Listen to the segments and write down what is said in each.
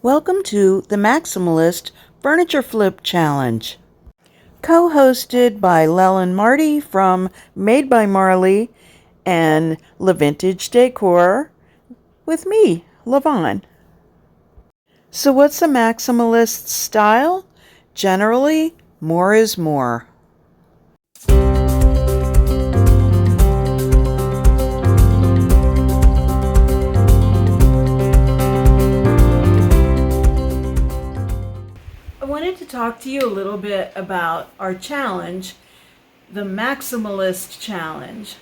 Welcome to the Maximalist Furniture Flip Challenge, co-hosted by Lel and Marty from Made by Marley and Le Vintage Decor with me, Lavon. So what's a maximalist style? Generally, more is more. I wanted to talk to you a little bit about our challenge, the Maximalist Challenge.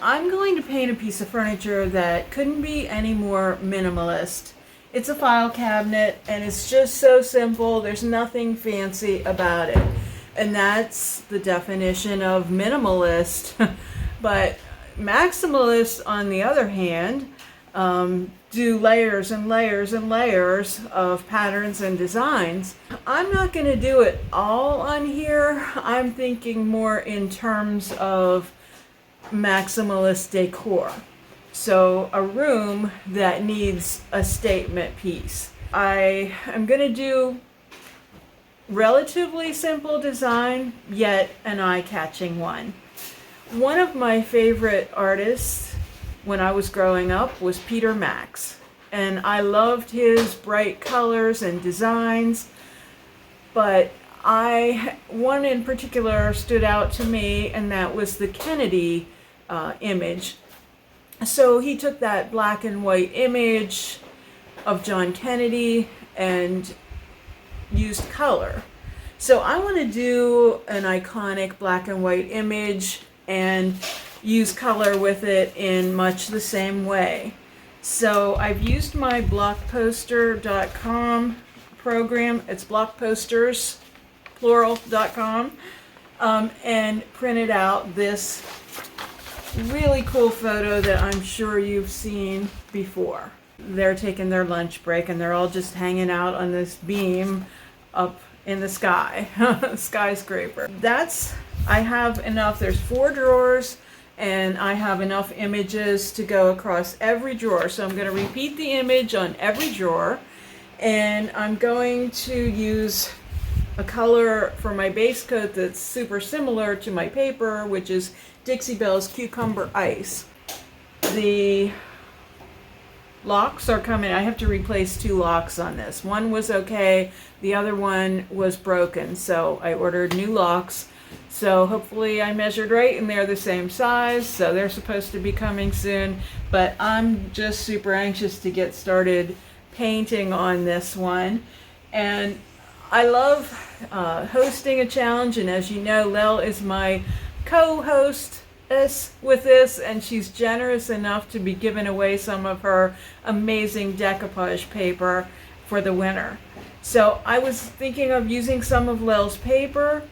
I'm going to paint a piece of furniture that couldn't be any more minimalist. It's a file cabinet and it's just so simple. There's nothing fancy about it. And that's the definition of minimalist. But maximalists, on the other hand, do layers and layers and layers of patterns and designs. I'm not going to do it all on here. I'm thinking more in terms of maximalist decor. So a room that needs a statement piece. I am going to do relatively simple design, yet an eye-catching one. One of my favorite artists when I was growing up was Peter Max, and I loved his bright colors and designs, but one in particular stood out to me, and that was the Kennedy image. So he took that black and white image of John Kennedy and used color. So I want to do an iconic black and white image and use color with it in much the same way. So I've used my blockposter.com program. It's blockposters, plural.com, and printed out this really cool photo that I'm sure you've seen before. They're taking their lunch break and they're all just hanging out on this beam up in the sky, skyscraper. I have enough, there's 4 drawers, and I have enough images to go across every drawer. So I'm going to repeat the image on every drawer, and I'm going to use a color for my base coat that's super similar to my paper, which is Dixie Belle's Cucumber Ice. The locks are coming. I have to replace 2 locks on this. One was okay, the other one was broken, so I ordered new locks. So hopefully I measured right and they're the same size, so they're supposed to be coming soon. But I'm just super anxious to get started painting on this one. And I love hosting a challenge, and as you know, Lel is my co-hostess with this, and she's generous enough to be giving away some of her amazing decoupage paper for the winner. So I was thinking of using some of Lel's paper,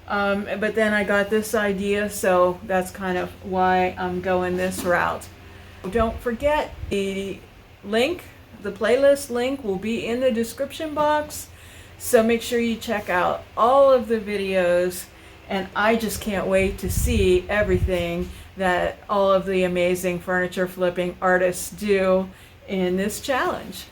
but then I got this idea, so that's kind of why I'm going this route. Don't forget, the playlist link will be in the description box, so make sure you check out all of the videos, and I just can't wait to see everything that all of the amazing furniture flipping artists do in this challenge.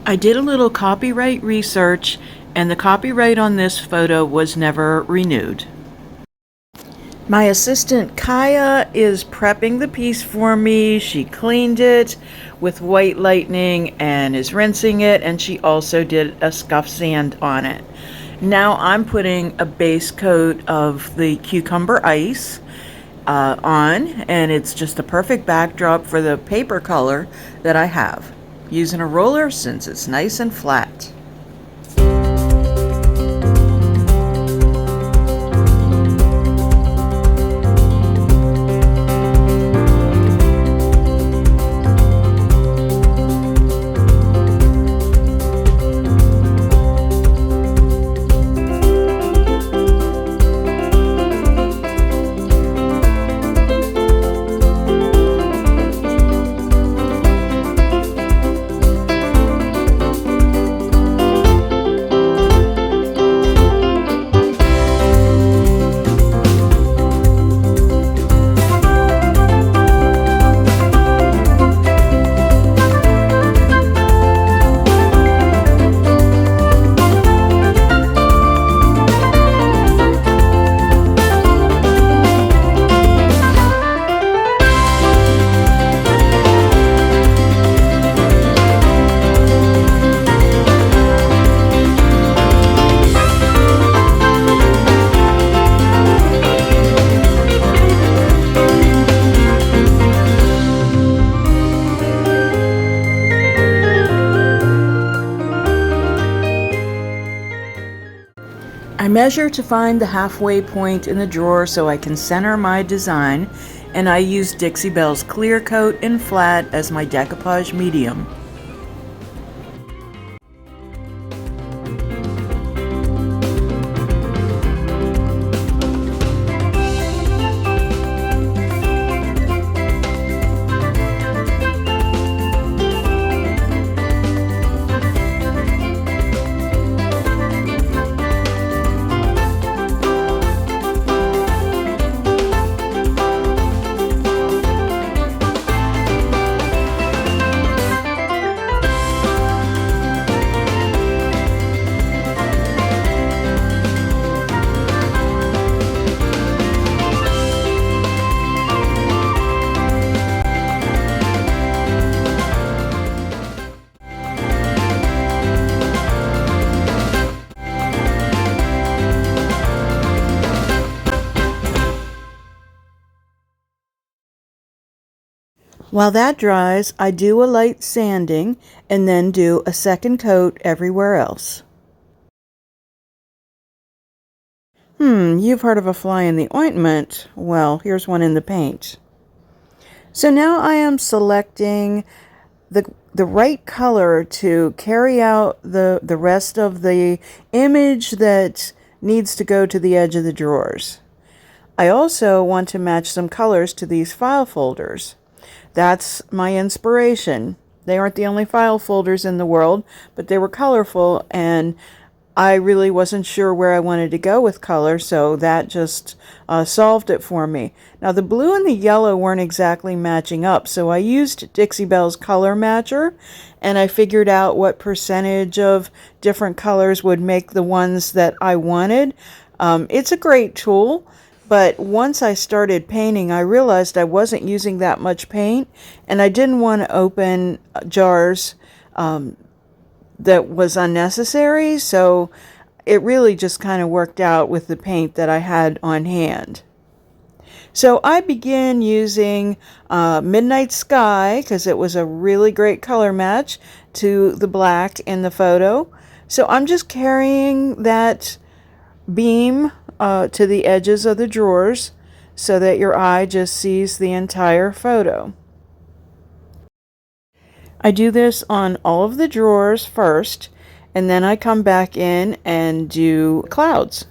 I did a little copyright research, and the copyright on this photo was never renewed. My assistant Kaya is prepping the piece for me. She cleaned it with white lightning and is rinsing it, and she also did a scuff sand on it. Now I'm putting a base coat of the Cucumber Ice on, and it's just a perfect backdrop for the paper color that I have. Using a roller since it's nice and flat. I measure to find the halfway point in the drawer so I can center my design, and I use Dixie Belle's Clear Coat in flat as my decoupage medium. While that dries, I do a light sanding and then do a second coat everywhere else. You've heard of a fly in the ointment. Well, here's one in the paint. So now I am selecting the right color to carry out the rest of the image that needs to go to the edge of the drawers. I also want to match some colors to these file folders. That's my inspiration. They aren't the only file folders in the world, but they were colorful, and I really wasn't sure where I wanted to go with color, so that just solved it for me. Now, the blue and the yellow weren't exactly matching up, so I used Dixie Belle's Color Matcher, and I figured out what percentage of different colors would make the ones that I wanted. It's a great tool. But once I started painting, I realized I wasn't using that much paint, and I didn't want to open jars that was unnecessary, so it really just kind of worked out with the paint that I had on hand. So I began using Midnight Sky because it was a really great color match to the black in the photo. So I'm just carrying that beam to the edges of the drawers so that your eye just sees the entire photo. I do this on all of the drawers first, and then I come back in and do clouds.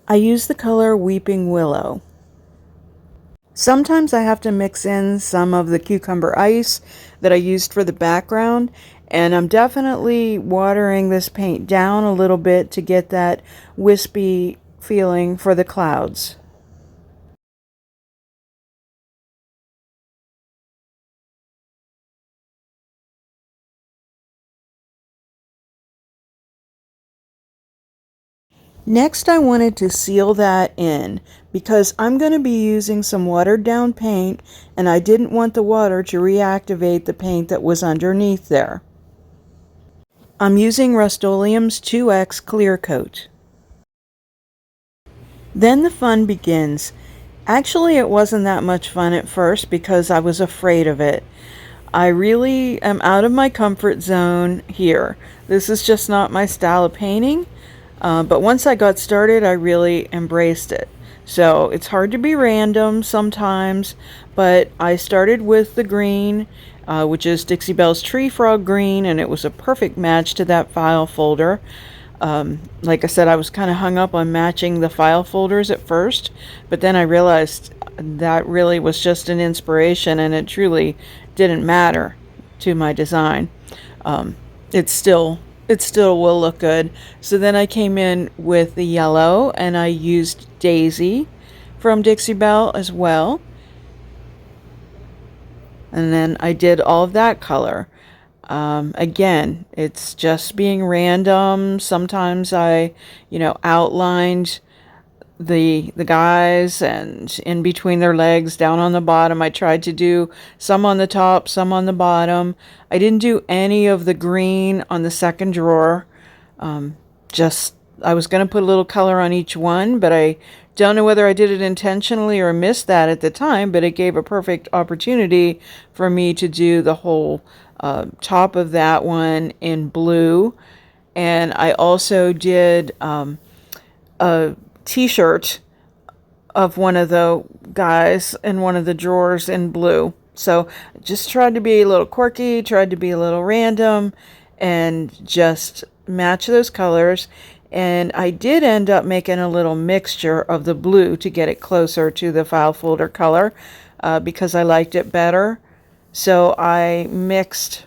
I use the color Weeping Willow. Sometimes I have to mix in some of the cucumber ice that I used for the background, and I'm definitely watering this paint down a little bit to get that wispy feeling for the clouds. Next, I wanted to seal that in because I'm going to be using some watered down paint, and I didn't want the water to reactivate the paint that was underneath there. I'm using Rust-Oleum's 2X Clear Coat. Then the fun begins. Actually, it wasn't that much fun at first because I was afraid of it. I really am out of my comfort zone here. This is just not my style of painting. But once I got started, I really embraced it. So it's hard to be random sometimes, but I started with the green, which is Dixie Belle's Tree Frog Green, and it was a perfect match to that file folder. Like I said, I was kind of hung up on matching the file folders at first, but then I realized that really was just an inspiration, and it truly didn't matter to my design. It still will look good. So then I came in with the yellow, and I used Daisy from Dixie Belle as well. And then I did all of that color. Again, it's just being random. Sometimes I, outlined the guys and in between their legs down on the bottom. I tried to do some on the top, some on the bottom. I didn't do any of the green on the second drawer. I was going to put a little color on each one, but I Don't know whether I did it intentionally or missed that at the time, but it gave a perfect opportunity for me to do the whole top of that one in blue. And I also did a t-shirt of one of the guys in one of the drawers in blue. So just tried to be a little quirky, tried to be a little random, and just match those colors. And I did end up making a little mixture of the blue to get it closer to the file folder color because I liked it better. So I mixed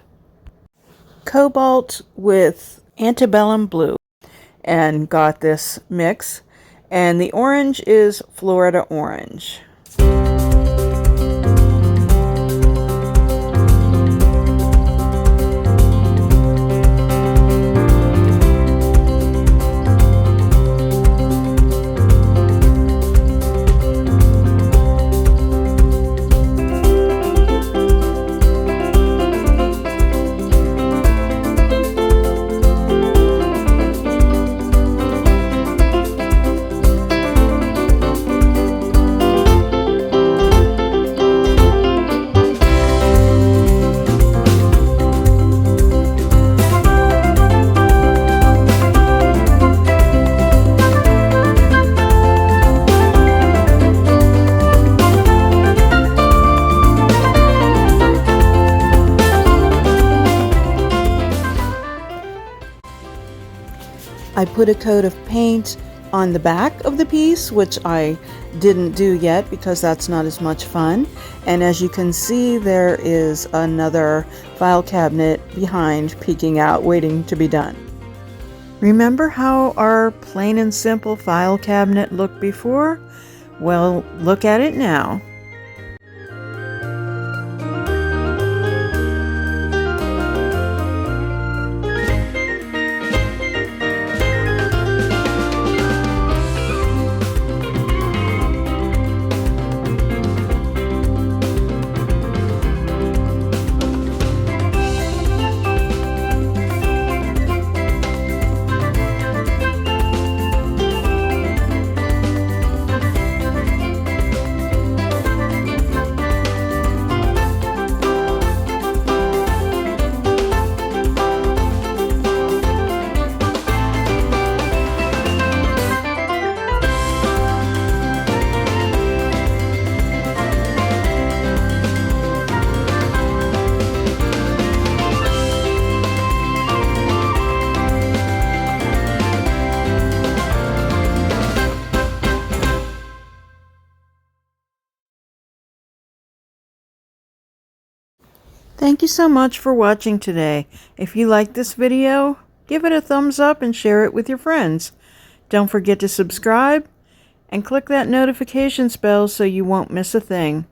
cobalt with antebellum blue and got this mix. And the orange is Florida orange. I put a coat of paint on the back of the piece, which I didn't do yet because that's not as much fun. And as you can see, there is another file cabinet behind peeking out, waiting to be done. Remember how our plain and simple file cabinet looked before? Well, look at it now. Thank you so much for watching today. If you liked this video, give it a thumbs up and share it with your friends. Don't forget to subscribe and click that notification bell so you won't miss a thing.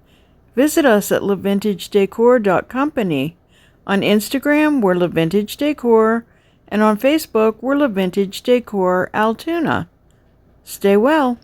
Visit us at lavintagedecor.company. On Instagram, we're LaVintage Decor, and on Facebook, we're LaVintage Decor Altoona. Stay well.